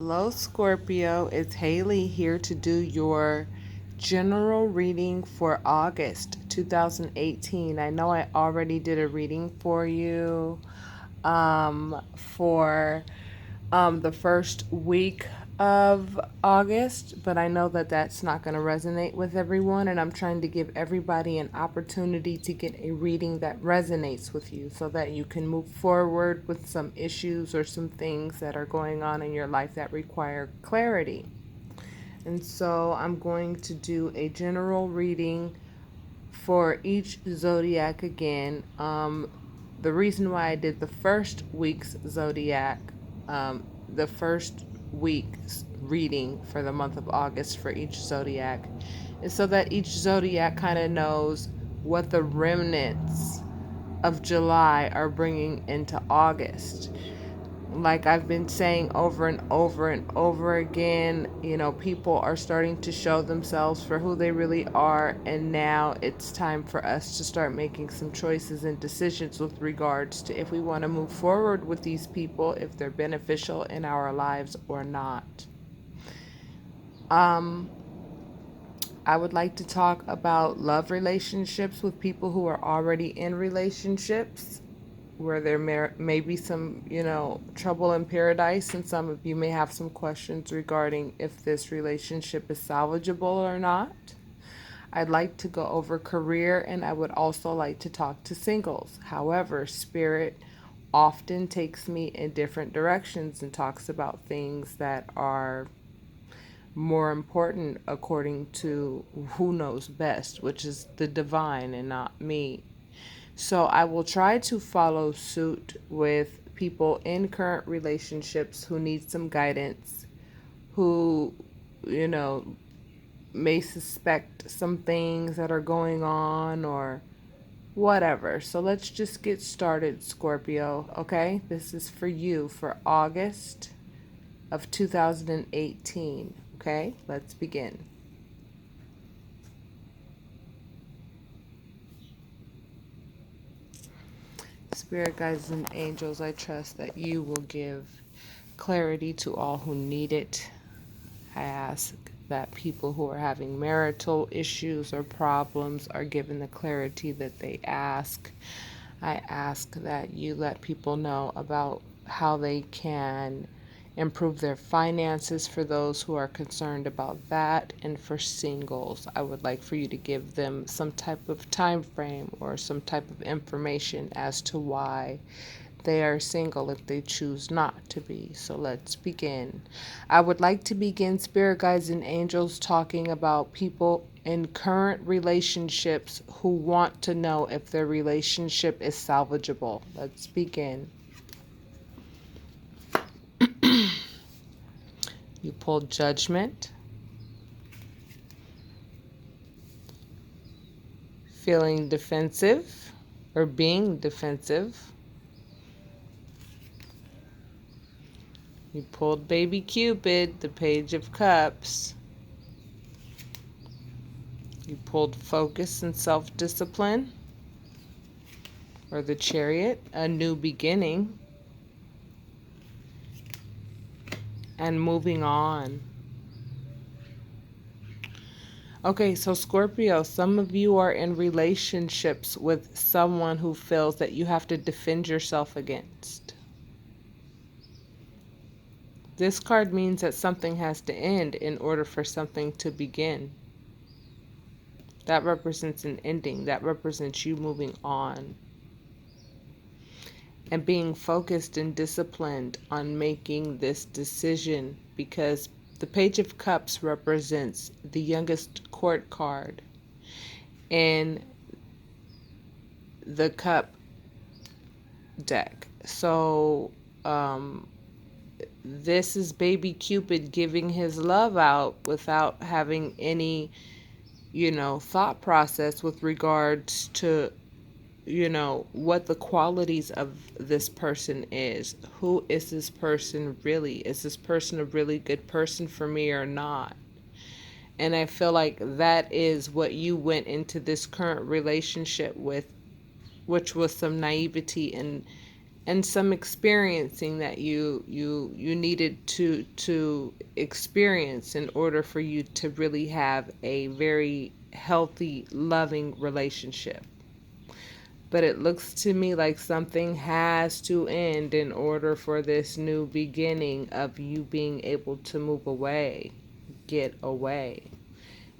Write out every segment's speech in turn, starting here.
Hello, Scorpio. It's Haley here to do your general reading for August 2018. I know I already did a reading for you for the first week of August, but I know that that's not going to resonate with everyone, and I'm trying to give everybody an opportunity to get a reading that resonates with you so that you can move forward with some issues or some things that are going on in your life that require clarity. And so I'm going to do a general reading for each zodiac again. The reason why I did the first week's zodiac, the first week's reading for the month of August for each zodiac, is so that each zodiac kind of knows what the remnants of July are bringing into August. Like I've been saying over and over and over again, people are starting to show themselves for who they really are, and now it's time for us to start making some choices and decisions with regards to if we want to move forward with these people, if they're beneficial in our lives or not. Um, I would like to talk about love relationships with people who are already in relationships where there may be some, trouble in paradise, and some of you may have some questions regarding if this relationship is salvageable or not. I'd like to go over career, and I would also like to talk to singles. However, Spirit often takes me in different directions and talks about things that are more important according to who knows best, which is the divine and not me. So I will try to follow suit with people in current relationships who need some guidance, who, you know, may suspect some things that are going on or whatever. So let's just get started, Scorpio, okay? This is for you for August of 2018, okay? Let's begin. Spirit guides and angels, I trust that you will give clarity to all who need it. I ask that people who are having marital issues or problems are given the clarity that they ask. I ask that you let people know about how they can improve their finances for those who are concerned about that. And for singles, I would like for you to give them some type of time frame or some type of information as to why they are single if they choose not to be. So let's begin. I would like to begin, Spirit Guides and Angels, talking about people in current relationships who want to know if their relationship is salvageable. Let's begin. You pulled Judgment, feeling defensive or being defensive. You pulled Baby Cupid, the Page of Cups. You pulled Focus and Self-Discipline, or the Chariot, a new beginning, and moving on. Okay, so Scorpio, some of you are in relationships with someone who feels that you have to defend yourself against. This card means that something has to end in order for something to begin. That represents an ending. That represents you moving on and being focused and disciplined on making this decision, because the Page of Cups represents the youngest court card in the cup deck. So this is Baby Cupid giving his love out without having any, thought process with regards to, what the qualities of this person is. Who is this person really? Is this person a really good person for me or not? And I feel like that is what you went into this current relationship with, which was some naivety and and some experiencing that you needed to experience in order for you to really have a very healthy, loving relationship. But it looks to me like something has to end in order for this new beginning of you being able to move away, get away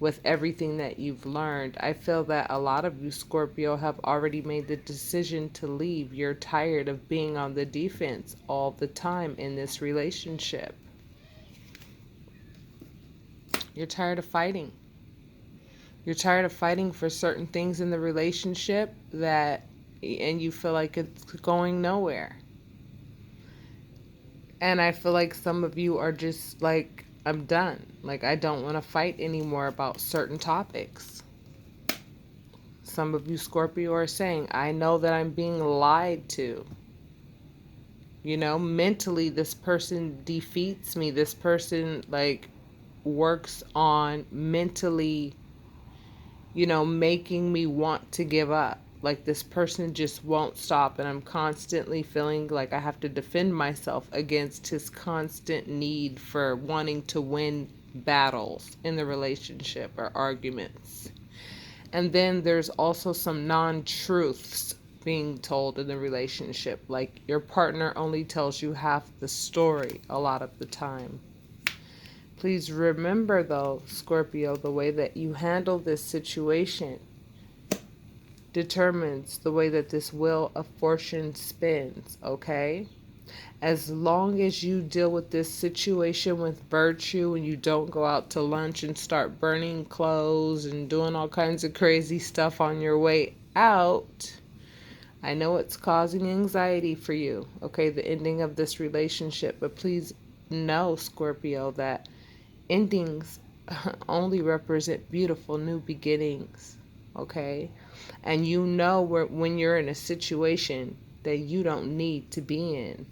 with everything that you've learned. I feel that a lot of you, Scorpio, have already made the decision to leave. You're tired of being on the defense all the time in this relationship. You're tired of fighting. You're tired of fighting for certain things in the relationship and you feel like it's going nowhere. And I feel like some of you are just like, I'm done. Like, I don't want to fight anymore about certain topics. Some of you, Scorpio, are saying, I know that I'm being lied to. You know, mentally, this person defeats me. This person, like, works on mentally, making me want to give up. Like, this person just won't stop, and I'm constantly feeling like I have to defend myself against his constant need for wanting to win battles in the relationship or arguments. And then there's also some non-truths being told in the relationship. Like, your partner only tells you half the story a lot of the time. Please remember, though, Scorpio, the way that you handle this situation determines the way that this wheel of fortune spins, okay? As long as you deal with this situation with virtue and you don't go out to lunch and start burning clothes and doing all kinds of crazy stuff on your way out, I know it's causing anxiety for you, okay, the ending of this relationship. But please know, Scorpio, that endings only represent beautiful new beginnings, okay? And when you're in a situation that you don't need to be in.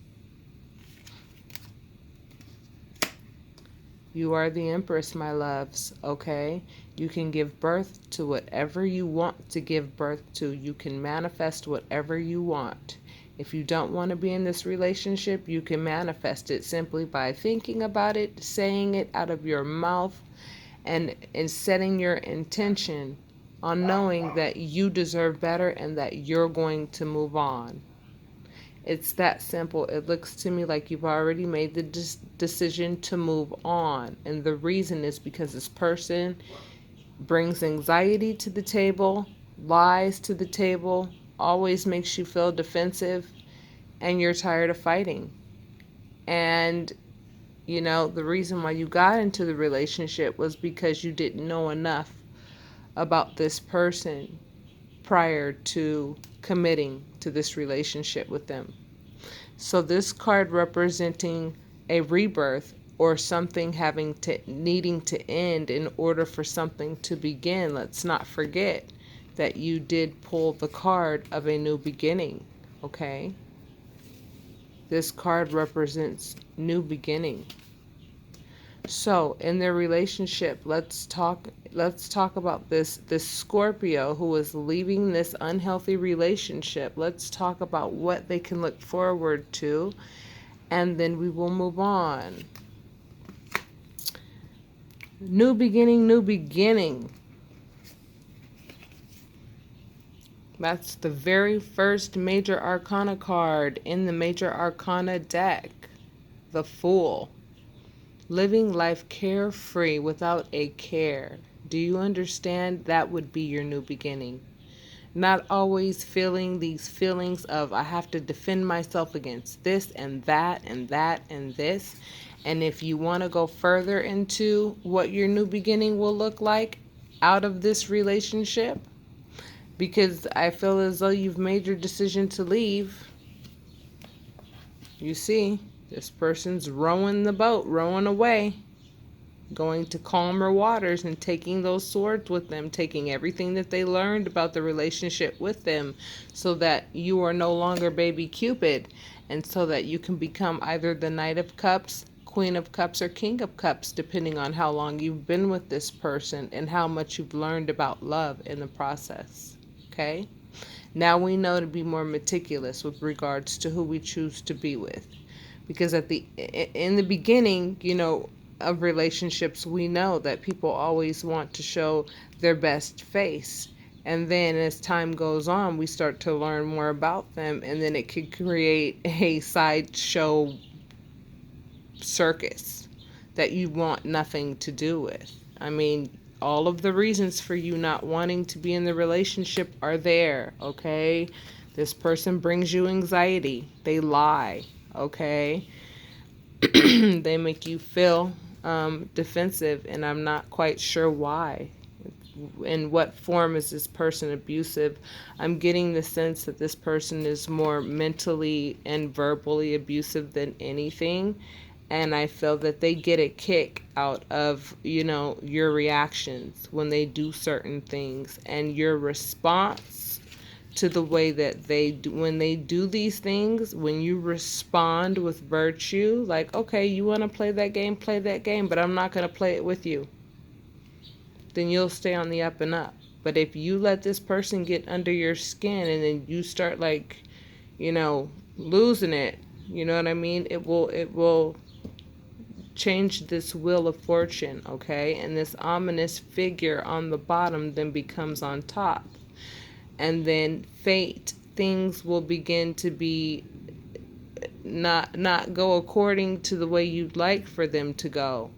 You are the Empress, my loves, okay? You can give birth to whatever you want to give birth to. You can manifest whatever you want. If you don't want to be in this relationship, you can manifest it simply by thinking about it, saying it out of your mouth, and setting your intention on knowing that you deserve better and that you're going to move on. It's that simple. It looks to me like you've already made the decision to move on. And the reason is because this person brings anxiety to the table, lies to the table, always makes you feel defensive, and you're tired of fighting. And, the reason why you got into the relationship was because you didn't know enough about this person prior to committing to this relationship with them. So this card representing a rebirth or something needing to end in order for something to begin. Let's not forget that you did pull the card of a new beginning, okay? This card represents new beginning. So in their relationship, let's talk about this Scorpio who is leaving this unhealthy relationship. Let's talk about what they can look forward to, and then we will move on. New beginning, new beginning. That's the very first major arcana card in the major arcana deck. The Fool. Living life carefree without a care. Do you understand? That would be your new beginning. Not always feeling these feelings of I have to defend myself against this and that and that and this. And if you want to go further into what your new beginning will look like out of this relationship, because I feel as though you've made your decision to leave. You see, this person's rowing the boat, rowing away, going to calmer waters and taking those swords with them, taking everything that they learned about the relationship with them so that you are no longer baby Cupid, and so that you can become either the Knight of Cups, Queen of Cups, or King of Cups, depending on how long you've been with this person and how much you've learned about love in the process. Okay? Now we know to be more meticulous with regards to who we choose to be with. Because in the beginning, of relationships, we know that people always want to show their best face. And then as time goes on, we start to learn more about them, and then it could create a sideshow circus that you want nothing to do with. I mean, all of the reasons for you not wanting to be in the relationship are there, okay? This person brings you anxiety. They lie, okay? They make you feel defensive, and I'm not quite sure why. In what form is this person abusive? I'm getting the sense that this person is more mentally and verbally abusive than anything. And I feel that they get a kick out of, your reactions when they do certain things, and your response to the way that they do when they do these things. When you respond with virtue, like, okay, you want to play that game, but I'm not going to play it with you, then you'll stay on the up and up. But if you let this person get under your skin, and then you start, like, losing it, you know what I mean? It will change this wheel of fortune, okay? And this ominous figure on the bottom then becomes on top. And then fate, things will begin to be not go according to the way you'd like for them to go,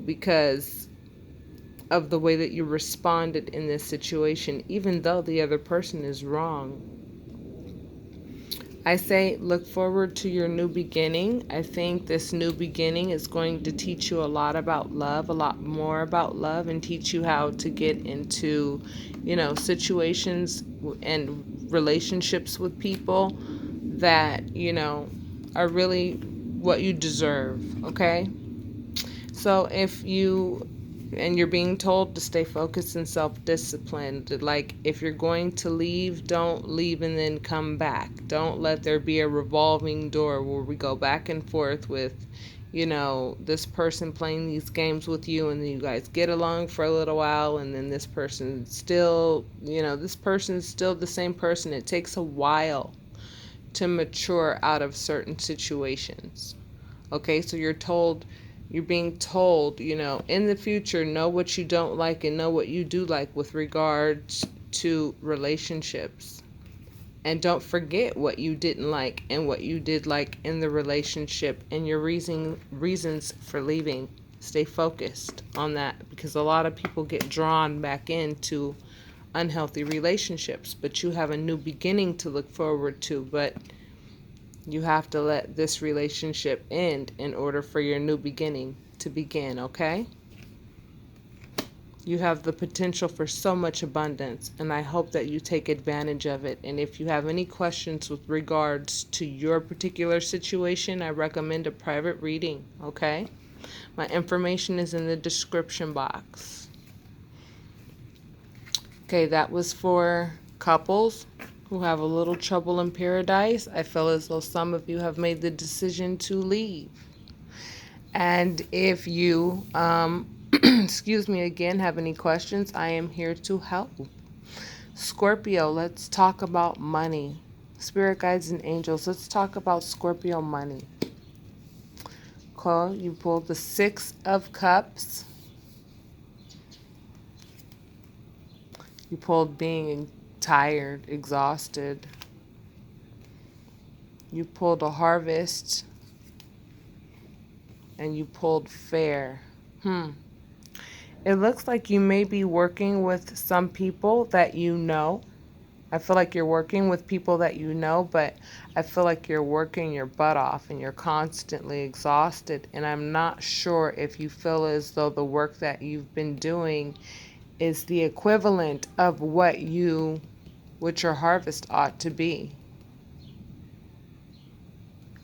because of the way that you responded in this situation, even though the other person is wrong. I say look forward to your new beginning. I think this new beginning is going to teach you a lot about love, a lot more about love, and teach you how to get into, situations and relationships with people that, are really what you deserve, okay? So if you're being told to stay focused and self-disciplined, like, if you're going to leave, don't leave and then come back. Don't let there be a revolving door where we go back and forth with, this person playing these games with you, and then you guys get along for a little while, and then this person's still the same person. It takes a while to mature out of certain situations. Okay, so you're being told, in the future, know what you don't like and know what you do like with regards to relationships. And don't forget what you didn't like and what you did like in the relationship, and your reasons for leaving. Stay focused on that, because a lot of people get drawn back into unhealthy relationships. But you have a new beginning to look forward to, but you have to let this relationship end in order for your new beginning to begin, okay? You have the potential for so much abundance, and I hope that you take advantage of it. And if you have any questions with regards to your particular situation, I recommend a private reading, okay? My information is in the description box. Okay, that was for couples who have a little trouble in paradise. I feel as though some of you have made the decision to leave. And if you, excuse me again, have any questions, I am here to help. Scorpio, let's talk about money. Spirit guides and angels, let's talk about Scorpio money. Okay, you pulled the 6 of Cups. You pulled being tired, exhausted. You pulled a Harvest. And you pulled Fair. It looks like you may be working with some people that you know. I feel like you're working with people that you know, but I feel like you're working your butt off and you're constantly exhausted. And I'm not sure if you feel as though the work that you've been doing is the equivalent of what your harvest ought to be.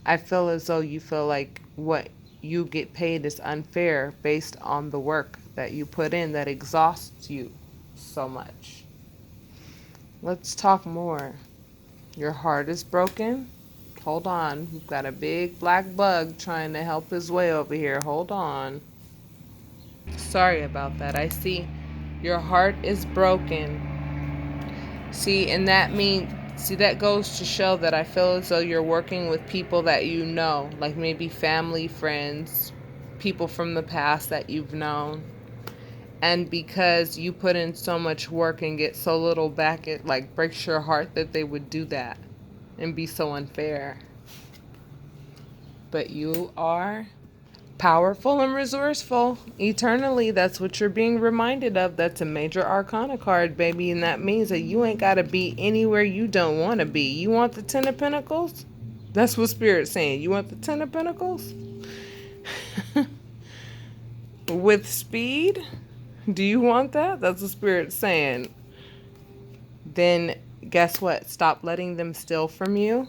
I feel as though you feel like what you get paid is unfair based on the work that you put in that exhausts you so much. Let's talk more. Your heart is broken. Hold on. You've got a big black bug trying to help his way over here. Hold on. Sorry about that. I see your heart is broken. See, and that means, see, that goes to show that I feel as though you're working with people that you know, like maybe family, friends, people from the past that you've known. And because you put in so much work and get so little back, it like breaks your heart that they would do that and be so unfair. But you are powerful and resourceful. Eternally, that's what you're being reminded of. That's a major arcana card, baby. And that means that you ain't got to be anywhere you don't want to be. You want the Ten of Pentacles? That's what Spirit's saying. You want the Ten of Pentacles? With speed? Do you want that? That's what Spirit's saying. Then guess what? Stop letting them steal from you.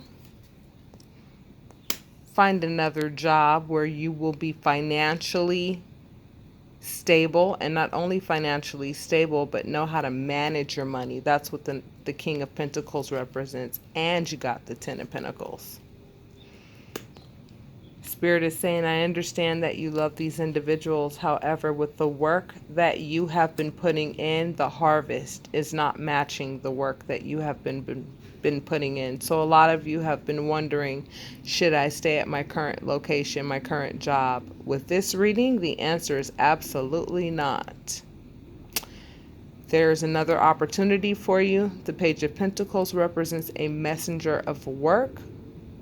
Find another job where you will be financially stable, and not only financially stable, but know how to manage your money. That's what the King of Pentacles represents. And you got the Ten of Pentacles. Spirit is saying, I understand that you love these individuals. However, with the work that you have been putting in, the harvest is not matching the work that you have been putting in. So a lot of you have been wondering, should I stay at my current location, my current job? With this reading, the answer is absolutely not. There's another opportunity for you. The Page of Pentacles represents a messenger of work.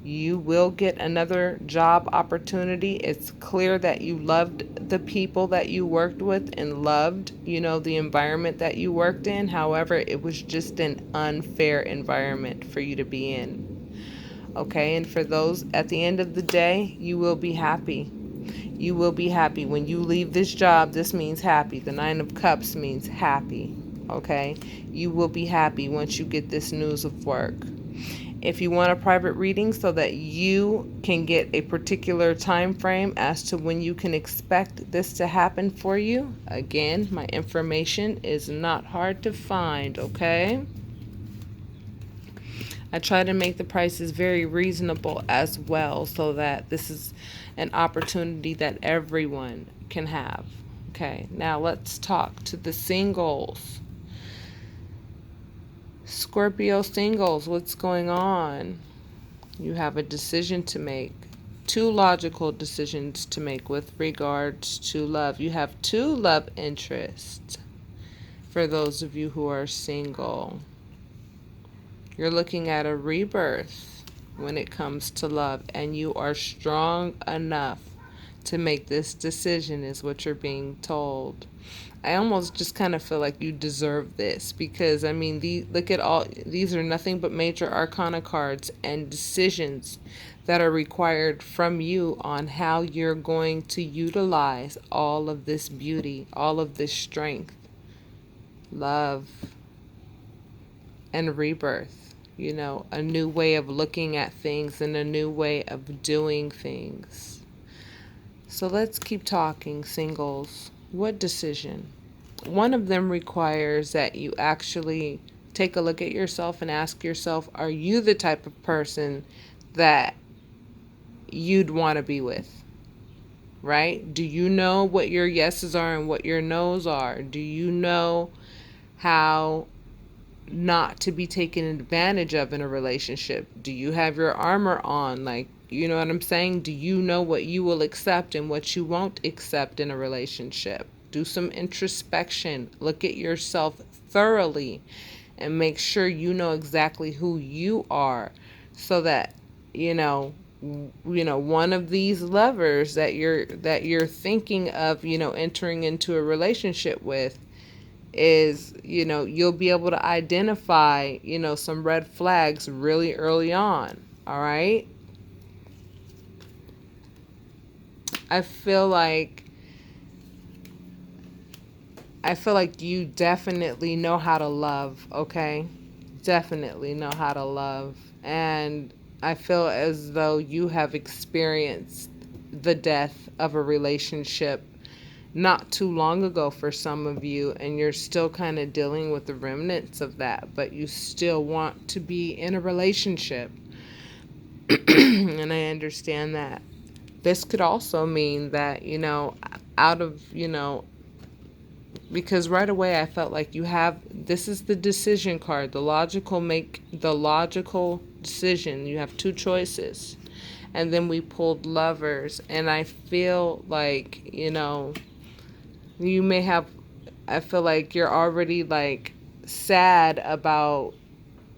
You will get another job opportunity. It's clear that you loved the people that you worked with and loved, the environment that you worked in. However, it was just an unfair environment for you to be in. Okay, and for those, at the end of the day, you will be happy. You will be happy. When you leave this job, this means happy. The Nine of Cups means happy. Okay, you will be happy once you get this news of work. If you want a private reading so that you can get a particular time frame as to when you can expect this to happen for you, again, my information is not hard to find, okay? I try to make the prices very reasonable as well so that this is an opportunity that everyone can have. Okay, now let's talk to the singles. Scorpio singles, what's going on? You have a decision to make. Two logical decisions to make with regards to love. You have two love interests for those of you who are single. You're looking at a rebirth when it comes to love, and you are strong enough to make this decision, is what you're being told. I almost just kind of feel like you deserve this because, look at all, these are nothing but major arcana cards and decisions that are required from you on how you're going to utilize all of this beauty, all of this strength, love, and rebirth. A new way of looking at things and a new way of doing things. So let's keep talking, singles. What decision? One of them requires that you actually take a look at yourself and ask yourself, are you the type of person that you'd want to be with? Right? Do you know what your yeses are and what your nos are? Do you know how not to be taken advantage of in a relationship? Do you have your armor on? Like, you know what I'm saying? Do you know what you will accept and what you won't accept in a relationship? Do some introspection. Look at yourself thoroughly and make sure you know exactly who you are so that, one of these lovers that you're thinking of, entering into a relationship with is, you'll be able to identify, some red flags really early on. All right. I feel like you definitely know how to love, okay? Definitely know how to love. And I feel as though you have experienced the death of a relationship not too long ago for some of you, and you're still kind of dealing with the remnants of that, but you still want to be in a relationship. And I understand that. This could also mean that, out of, Because right away I felt like this is the decision card, the logical decision. You have two choices. And then we pulled lovers, and I feel like, you may have, I feel like you're already like sad about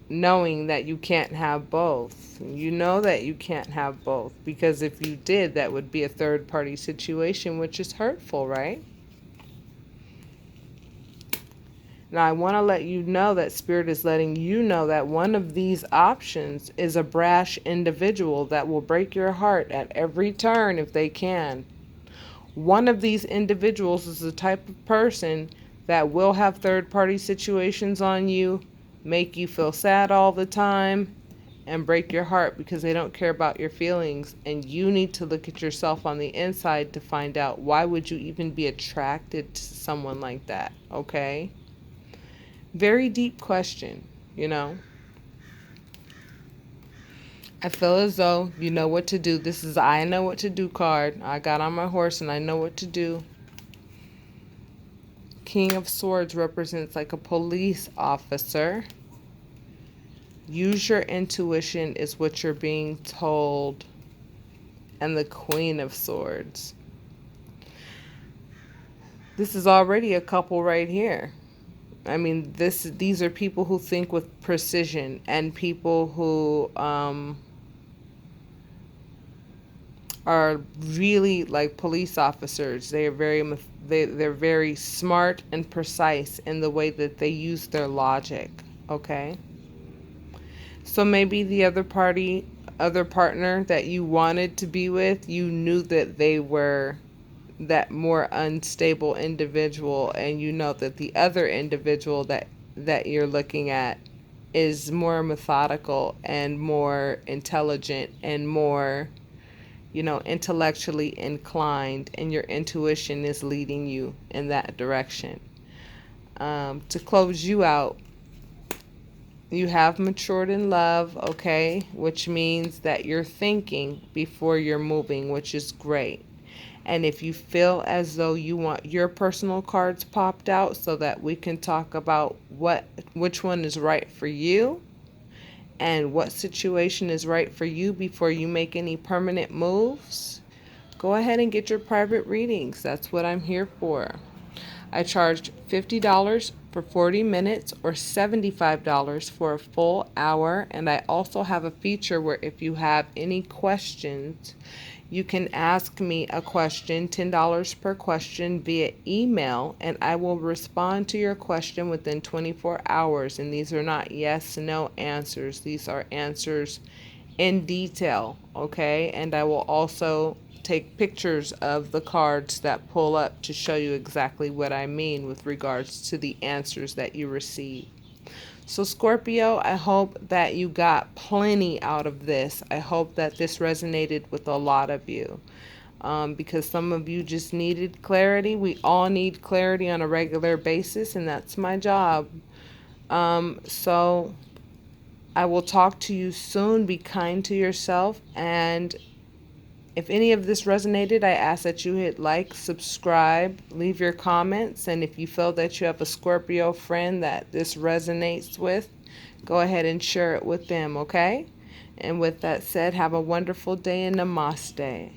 knowing that you can't have both. You know that you can't have both, because if you did, that would be a third party situation, which is hurtful, right? Now, I want to let you know that Spirit is letting you know that one of these options is a brash individual that will break your heart at every turn if they can. One of these individuals is the type of person that will have third party situations on you, make you feel sad all the time, and break your heart because they don't care about your feelings. And you need to look at yourself on the inside to find out, why would you even be attracted to someone like that, okay? Very deep question. I feel as though you know what to do. This is I know what to do card. I got on my horse and I know what to do. King of Swords represents like a police officer. Use your intuition is what you're being told. And the Queen of Swords. This is already a couple right here. I mean, these are people who think with precision, and people who are really like police officers. They're very smart and precise in the way that they use their logic. Okay. So maybe the other partner that you wanted to be with, you knew that they were that more unstable individual, and you know that the other individual that you're looking at is more methodical and more intelligent and more intellectually inclined, and your intuition is leading you in that direction. To close you out, you have matured in love, okay, which means that you're thinking before you're moving, which is great. And if you feel as though you want your personal cards popped out so that we can talk about which one is right for you and what situation is right for you before you make any permanent moves, go ahead and get your private readings. That's what I'm here for. I charge $50 for 40 minutes or $75 for a full hour. And I also have a feature where if you have any questions, you can ask me a question, $10 per question, via email, and I will respond to your question within 24 hours. And these are not yes, no answers. These are answers in detail, okay? And I will also take pictures of the cards that pull up to show you exactly what I mean with regards to the answers that you receive. So Scorpio, I hope that you got plenty out of this. I hope that this resonated with a lot of you, because some of you just needed clarity. We all need clarity on a regular basis, and that's my job. So I will talk to you soon. Be kind to yourself, and if any of this resonated, I ask that you hit like, subscribe, leave your comments, and if you feel that you have a Scorpio friend that this resonates with, go ahead and share it with them, okay? And with that said, have a wonderful day and namaste.